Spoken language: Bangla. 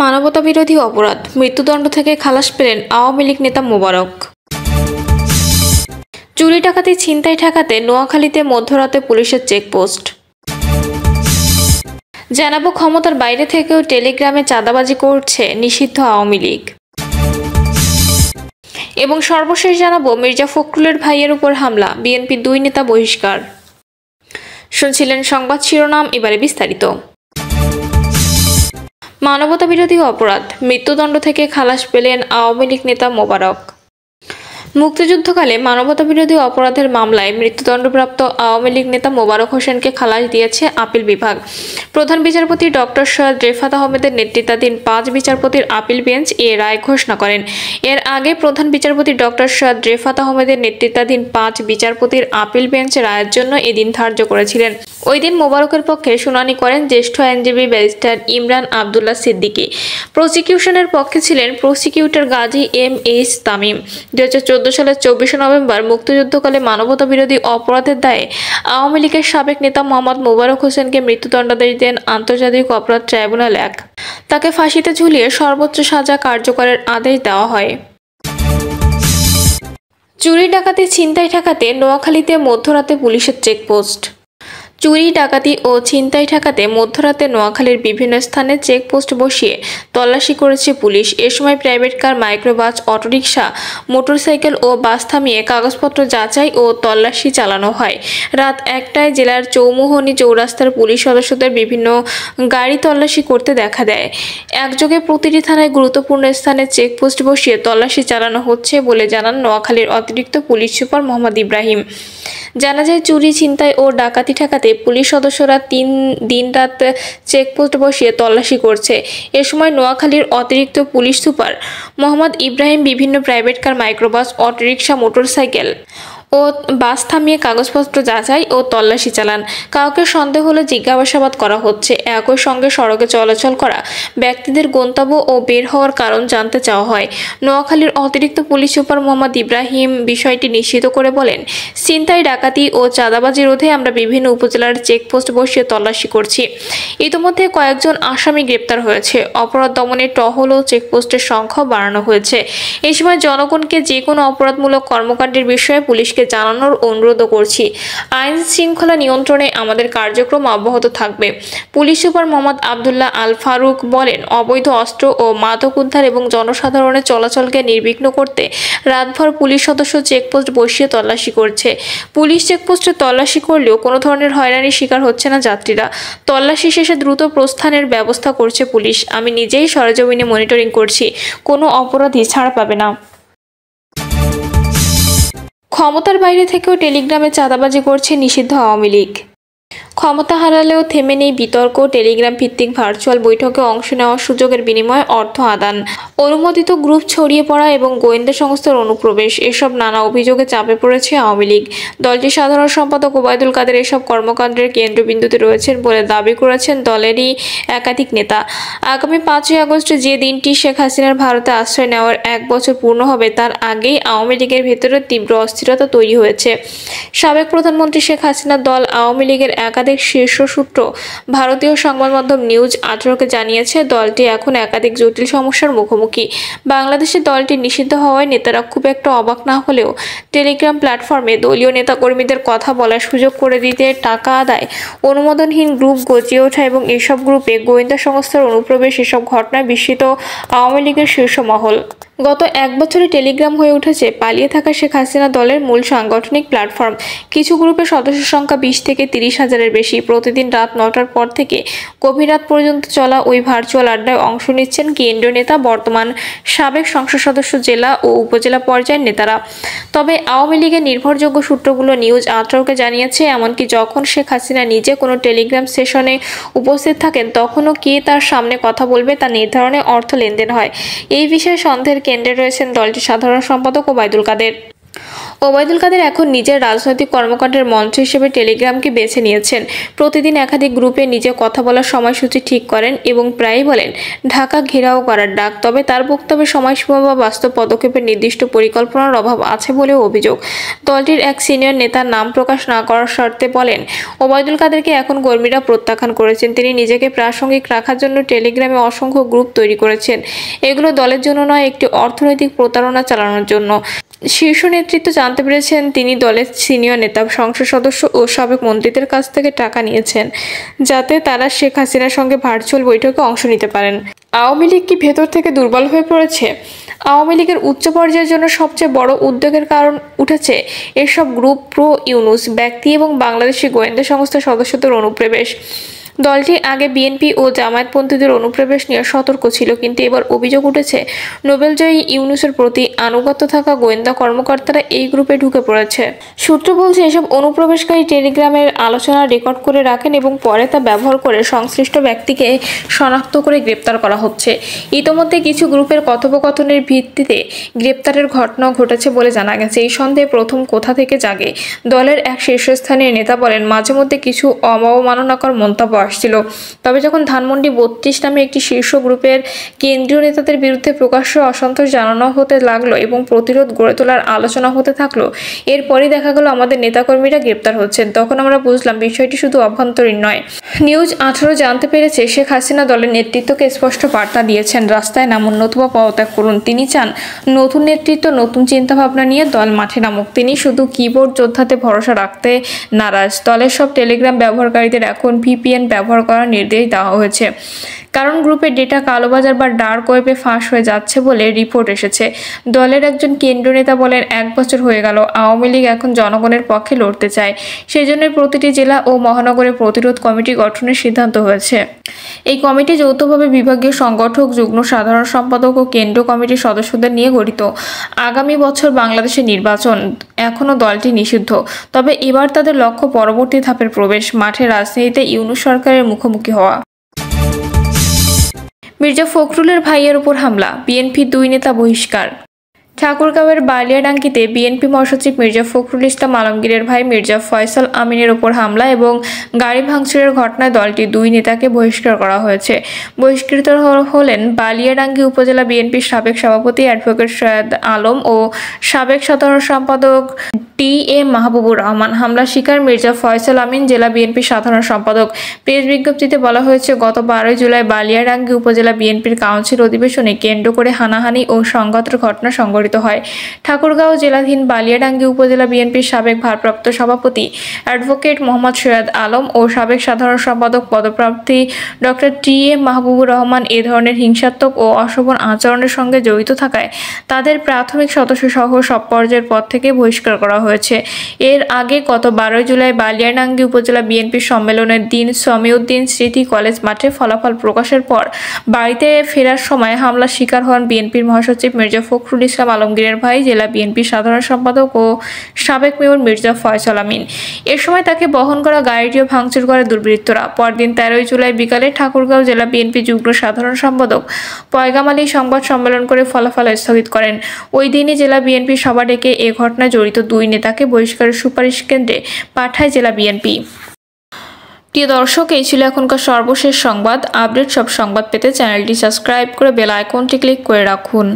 মানবতাবিরোধী অপরাধ, মৃত্যুদণ্ড থেকে খালাস পেলেন আওয়ামী লীগ নেতা মোবারক। চুরি ডাকাতি ছিনতাই ঠেকাতে নোয়াখালীতে মধ্যরাতে পুলিশের চেকপোস্ট। জানাবো ক্ষমতার বাইরে থেকেও টেলিগ্রামে চাঁদাবাজি করছে নিষিদ্ধ আওয়ামী লীগ। এবং সর্বশেষ জানাবো মির্জা ফখরুলের ভাইয়ের উপর হামলা, বিএনপি 2 নেতা বহিষ্কার। শুনছিলেন সংবাদ শিরোনাম, এবারে বিস্তারিত। মানবতাবিরোধী অপরাধ, মৃত্যুদণ্ড থেকে খালাস পেলেন আওয়ামী লীগ নেতা মোবারক। মুক্তিযুদ্ধকালে মানবতাবিরোধী অপরাধের মামলায় মৃত্যুদণ্ডপ্রাপ্ত আওয়ামী লীগ নেতা মোবারক হোসেনকে খালাস দিয়েছে আপিল বিভাগ। প্রধান বিচারপতি ডক্টর সৈয়দ রেফাত আহমেদের নেতৃত্বাধীন 5 বিচারপতির আপিল বেঞ্চ এ রায় ঘোষণা করেন। এর আগে প্রধান বিচারপতি ডক্টর সৈয়দ রেফাত আহমেদের নেতৃত্বাধীন 5 বিচারপতির আপিল বেঞ্চ রায়ের জন্য এদিন ধার্য করেছিলেন। ওই দিন মোবারকের পক্ষে শুনানি করেন জ্যেষ্ঠ আইনজীবী ব্যারিস্টার ইমরান আবদুল্লাহ সিদ্দিকী। প্রসিকিউশনের পক্ষে ছিলেন প্রসিকিউটর গাজী M.H. তামিম। 2014 সালের 24 নভেম্বর মুক্তিযুদ্ধকালে মানবতাবিরোধী অপরাধের দায়ে আওয়ামী লীগের সাবেক নেতা মোহাম্মদ মোবারক হোসেনকে মৃত্যুদণ্ডাদেশ দেন আন্তর্জাতিক অপরাধ ট্রাইব্যুনাল 1। তাকে ফাঁসিতে ঝুলিয়ে সর্বোচ্চ সাজা কার্যকরের আদেশ দেওয়া হয়। চুরি ডাকাতি ছিনতাই ঠেকাতে নোয়াখালীতে মধ্যরাতে পুলিশের চেকপোস্ট। চুরি ডাকাতি ও ছিনতাই ঠেকাতে মধ্যরাতে নোয়াখালীর বিভিন্ন স্থানে চেকপোস্ট বসিয়ে তল্লাশি করেছে পুলিশ। এ সময় private car, microbus, auto rickshaw, motorcycle ও বাস থামিয়ে কাগজপত্র যাচাই ও তল্লাশি চালানো হয়। রাত 1টায় জেলার চৌমুহনী চৌরাস্তার পুলিশ সদস্যদের বিভিন্ন গাড়ি তল্লাশি করতে দেখা দেয়। একযোগে প্রতিটি থানায় গুরুত্বপূর্ণ স্থানে চেকপোস্ট বসিয়ে তল্লাশি চালানো হচ্ছে বলে জানান নোয়াখালীর অতিরিক্ত পুলিশ সুপার মোহাম্মদ ইব্রাহিম। জানা যায়, চুরি, ছিনতাই ও ডাকাতি ঠেকাতে পুলিশ সদস্যরা 3 দিন-রাত চেকপোস্ট বসিয়ে তল্লাশি করছে। এ সময় নোয়াখালীর অতিরিক্ত পুলিশ সুপার মোহাম্মদ ইব্রাহিম বিভিন্ন private car, microbus, auto rickshaw, motorcycle ও বাস থামিয়ে কাগজপত্র যাচাই ও তল্লাশি চালান। কাউকে সন্দেহ হলে জিজ্ঞাসাবাদ করা হচ্ছে। একই সঙ্গে সড়কে চলাচল করা ব্যক্তিদের গন্তব্য ও বের হওয়ার কারণ জানতে চাওয়া হয়। নোয়াখালীর অতিরিক্ত পুলিশ সুপার মোহাম্মদ ইব্রাহিম বিষয়টি নিশ্চিত করে বলেন, ছিনতাই, ডাকাতি ও চাঁদাবাজি রোধে আমরা বিভিন্ন উপজেলার চেকপোস্ট বসিয়ে তল্লাশি করছি। ইতিমধ্যে কয়েকজন আসামি গ্রেপ্তার হয়েছে। অপরাধ দমনে টহল ও চেকপোস্টের সংখ্যা বাড়ানো হয়েছে। এই সময় জনগণকে যে কোনো অপরাধমূলক কর্মকাণ্ডের বিষয়ে পুলিশকে জানানোর অনুরোধ করছি। আইন শৃঙ্খলা নিয়ন্ত্রণে আমাদের কার্যক্রম অব্যাহত থাকবে। পুলিশ সুপার মোহাম্মদ আবদুল্লাহ আল ফারুক বলেন, অবৈধ অস্ত্র ও মাদক উদ্ধার এবং জনসাধারণের চলাচলকে নির্বিঘ্ন করতে রাতভর পুলিশ সদস্য চেকপোস্ট বসিয়ে তল্লাশি করছে। পুলিশ চেকপোস্টে তল্লাশি করলেও কোনো ধরনের হয়রানির শিকার হচ্ছে না যাত্রীরা। তল্লাশি শেষে দ্রুত প্রস্থানের ব্যবস্থা করছে পুলিশ। আমি নিজেই সরেজমিনে মনিটরিং করছি, কোনো অপরাধী ছাড় পাবে না। ক্ষমতার বাইরে থেকেও টেলিগ্রামে চাঁদাবাজি করছে নিষিদ্ধ আওয়ামী লীগ। ক্ষমতা হারালেও থেমে নেই বিতর্ক। টেলিগ্রাম ভিত্তিক ভার্চুয়াল বৈঠকে অংশ নেওয়ার সুযোগের বিনিময়ে অর্থ আদান, অনুমোদিত গ্রুপ ছড়িয়ে পড়া এবং গোয়েন্দা সংস্থার অনুপ্রবেশ, এসব নানা অভিযোগে চাপে পড়েছে আওয়ামী লীগ। দলটির সাধারণ সম্পাদক ওবায়দুল কাদের এসব কর্মকাণ্ডের কেন্দ্রবিন্দুতে রয়েছেন বলে দাবি করেছেন দলেরই একাধিক নেতা। আগামী 5ই আগস্ট, যে দিনটি শেখ হাসিনার ভারতে আশ্রয় নেওয়ার 1 বছর পূর্ণ হবে, তার আগেই আওয়ামী লীগের ভেতরে তীব্র অস্থিরতা তৈরি হয়েছে। সাবেক প্রধানমন্ত্রী শেখ হাসিনার দল আওয়ামী লীগের একাধিক শীর্ষ সূত্র ভারতীয় সংবাদ মাধ্যম নিউজ 18কে জানিয়েছে, দলটি এখন একাধিক জটিল সমস্যার মুখোমুখি। বাংলাদেশে দলটি নিষিদ্ধ হওয়ায় নেতারা খুব একটা অবাক না হলেও টেলিগ্রাম প্ল্যাটফর্মে দলীয় নেতাকর্মীদের কথা বলার সুযোগ করে দিতে টাকা আদায়, অনুমোদনহীন গ্রুপ গজিয়ে ওঠা এবং এসব গ্রুপে গোয়েন্দা সংস্থার অনুপ্রবেশ, এসব ঘটনায় বিস্মিত আওয়ামী লীগের শীর্ষ মহল। গত 1 বছরে টেলিগ্রাম হয়ে উঠেছে পালিয়ে থাকা শেখ হাসিনা দলের মূল সাংগঠনিক প্ল্যাটফর্ম। কিছু গ্রুপের সদস্য সংখ্যা 20 থেকে 30 হাজারের বেশি। প্রতিদিন রাত 9টার পর থেকে গভীর রাত পর্যন্ত চলা ওই ভার্চুয়াল আড্ডায় অংশ নিচ্ছেন কেন্দ্রীয় নেতা, বর্তমান সাবেক সংসদ সদস্য, জেলা ও উপজেলা পর্যায়ের নেতারা। তবে আওয়ামী লীগের নির্ভরযোগ্য সূত্রগুলো নিউজ 18কে জানিয়েছে, এমনকি যখন শেখ হাসিনা নিজে কোনো টেলিগ্রাম সেশনে উপস্থিত থাকেন, তখনও কে তার সামনে কথা বলবে তা নির্ধারণে অর্থ লেনদেন হয়। এই বিষয়ে সন্দেহের কেন্দ্রে রয়েছেন দলটির সাধারণ সম্পাদক ওবায়দুল কাদের। ওবায়দুল কাদের এখন নিজের রাজনৈতিক কর্মকাণ্ডের মঞ্চ হিসেবে টেলিগ্রামকে বেছে নিয়েছেন। প্রতিদিন একাধিক গ্রুপে নিজে কথা বলার সময়সূচি ঠিক করেন এবং প্রায়ই বলেন ঢাকা ঘেরাও করার ডাক। তবে তার বক্তব্যে সময়সীমা বা বাস্তব পদক্ষেপের নির্দিষ্ট পরিকল্পনার অভাব আছে বলেও অভিযোগ। দলটির এক সিনিয়র নেতার নাম প্রকাশ না করার শর্তে বলেন, ওবায়দুল কাদেরকে এখন কর্মীরা প্রত্যাখ্যান করেছেন। তিনি নিজেকে প্রাসঙ্গিক রাখার জন্য টেলিগ্রামে অসংখ্য গ্রুপ তৈরি করেছেন। এগুলো দলের জন্য নয়, একটি অর্থনৈতিক প্রতারণা চালানোর জন্য। শীর্ষ নেতৃত্ব জানতে পেরেছেন তিনি দলের সিনিয়র নেতা, সংসদ সদস্য ও সাবেক মন্ত্রীদের কাছ থেকে টাকা নিয়েছেন, যাতে তারা শেখ হাসিনার সঙ্গে ভার্চুয়াল বৈঠকে অংশ নিতে পারেন। আওয়ামী লীগ কি ভেতর থেকে দুর্বল হয়ে পড়েছে? আওয়ামী লীগের উচ্চ পর্যায়ের জন্য সবচেয়ে বড় উদ্বেগের কারণ উঠেছে এসব গ্রুপ প্রো ইউনূস ব্যক্তি এবং বাংলাদেশি গোয়েন্দা সংস্থার সদস্যদের অনুপ্রবেশ। দলটি আগে বিএনপি ও জামায়াতপন্থীদের অনুপ্রবেশ নিয়ে সতর্ক ছিল, কিন্তু এবার অভিযোগ উঠেছে নোবেলজয়ী ইউনূসের প্রতি আনুগত্য থাকা গোয়েন্দা কর্মকর্তারা এই গ্রুপে ঢুকে পড়েছে। সূত্র বলছে এসব অনুপ্রবেশকারী টেলিগ্রামের আলোচনা রেকর্ড করে রাখেন এবং পরে তা ব্যবহার করে সংশ্লিষ্ট ব্যক্তিকে শনাক্ত করে গ্রেপ্তার করা হচ্ছে। ইতোমধ্যে কিছু গ্রুপের কথোপকথনের ভিত্তিতে গ্রেপ্তারের ঘটনাও ঘটেছে বলে জানা গেছে। এই সন্দেহে প্রথম কোথা থেকে জাগে? দলের এক শীর্ষস্থানীয় নেতা বলেন, মাঝে মধ্যে কিছু অবমাননাকর মন্তব্য আসছিল, তবে যখন ধানমন্ডি ৩২ নামে একটি শীর্ষ গ্রুপের কেন্দ্রীয় নেতাদের বিরুদ্ধে প্রকাশ্য অসন্তোষ জানানো হতে লাগলো এবং প্রতিরোধ গড়ে তোলার আলোচনা হতে থাকলো, এরপরই দেখা গেল আমাদের নেতাকর্মীরা গ্রেপ্তার হচ্ছেন। তখন আমরা বুঝলাম বিষয়টি শুধু অভ্যন্তরীণ নয়। নিউজ 18 জানতে পেরেছে শেখ হাসিনা দলের নেতৃত্বকে স্পষ্ট বার্তা দিয়েছেন, রাস্তায় নামুন নতুবা পদত্যাগ করুন। তিনি চান নতুন নেতৃত্ব, নতুন চিন্তাভাবনা নিয়ে দল মাঠে নামুক। তিনি শুধু কিবোর্ড যোদ্ধাতে ভরসা রাখতে নারাজ। দলের সব টেলিগ্রাম ব্যবহারকারীদের এখন VPN ব্যবহার করার নির্দেশ দেওয়া হয়েছে, কারণ গ্রুপের ডেটা কালোবাজার বা ডার্ক ওয়েবে ফাঁস হয়ে যাচ্ছে বলে রিপোর্ট এসেছে। দলের একজন কেন্দ্রীয় নেতা বলেন, 1 বছর হয়ে গেল, আওয়ামী লীগ এখন জনগণের পক্ষে লড়তে চায়। সেজন্য প্রতিটি জেলা ও মহানগরে প্রতিরোধ কমিটি গঠনের সিদ্ধান্ত হয়েছে। এই কমিটি যৌথভাবে বিভাগীয় সংগঠক, যুগ্ম সাধারণ সম্পাদক ও কেন্দ্রীয় কমিটির সদস্যদের নিয়ে গঠিত। আগামী বছর বাংলাদেশে নির্বাচন, এখনও দলটি নিষিদ্ধ, তবে এবার তাদের লক্ষ্য পরবর্তী ধাপের প্রবেশ, মাঠে রাজনীতিতে ইউনূস সরকারের মুখোমুখি হওয়া। মির্জা ফখরুলের ভাইয়ের উপর হামলা, বিএনপির 2 নেতা বহিষ্কার। ঠাকুরগাঁওয়ের বালিয়াডাঙ্গিতে বিএনপি মহাসচিব মির্জা ফখরুল ইসলাম আলমগীরের ভাই মির্জা ফয়সাল আমিনের ওপর হামলা এবং গাড়ি ভাঙচুরের ঘটনায় দলটির 2 নেতাকে বহিষ্কার করা হয়েছে। বহিষ্কৃত হলেন বালিয়াডাঙ্গি উপজেলা বিএনপির সাবেক সভাপতি অ্যাডভোকেট সৈয়দ আলম ও সাবেক সাধারণ সম্পাদক টি.এ. মাহবুবুর রহমান। হামলার শিকার মির্জা ফয়সাল আমিন, জেলা বিএনপির সাধারণ সম্পাদক। প্রেস বিজ্ঞপ্তিতে বলা হয়েছে, গত 12 জুলাই বালিয়াডাঙ্গি উপজেলা বিএনপির কাউন্সিল অধিবেশনে কেন্দ্র করে হানাহানি ও সংঘাতের ঘটনা সংঘটিত হয়। ঠাকুরগাঁও জেলাধীন বালিয়াডাঙ্গি উপজেলা বিএনপির সাবেক ভারপ্রাপ্ত সভাপতি অ্যাডভোকেট মোহাম্মদ সৈয়দ আলম ও সাবেক সাধারণ সম্পাদক পদপ্রার্থী ডক্টর টি.এ. মাহবুবুর রহমান এ ধরনের হিংসাত্মক ও অশোভন আচরণের সঙ্গে জড়িত থাকায় তাদের প্রাথমিক সদস্যসহ সব পর্যায়ের পদ থেকে বহিষ্কার করা হয়েছে। এর আগে গত 12 জুলাই বালিয়াডাঙ্গি উপজেলা বিএনপির সম্মেলনের দিন সমিউদ্দিন স্মৃতি কলেজ মাঠে ফলাফল প্রকাশের পর বাড়িতে ফেরার সময় হামলার শিকার হন বিএনপির মহাসচিব মির্জা ফখরুল ইসলাম আলমগীরের ভাই, জেলা বিএনপির সাধারণ সম্পাদক ও সাবেক মেয়র মির্জা ফয়সাল আমিন। এ সময় তাকে বহন করা গাড়িটিও ভাঙচুর করে দুর্বৃত্তরা। পরদিন 13 জুলাই বিকালে ঠাকুরগাঁও জেলা বিএনপি যুগ্ম সাধারণ সম্পাদক পয়গাম আলী সংবাদ সম্মেলন করে ফলাফল স্থগিত করেন। ওই দিনই জেলা বিএনপি সভা ডেকে এ ঘটনায় জড়িত 2 নেতাকে বহিষ্কারের সুপারিশ কেন্দ্রে পাঠায় জেলা বিএনপি। প্রিয় দর্শক, এই ছিল এখনকার সর্বশেষ সংবাদ। আপডেট সব সংবাদ পেতে চ্যানেলটি সাবস্ক্রাইব করে বেল আইকনটি ক্লিক করে রাখুন।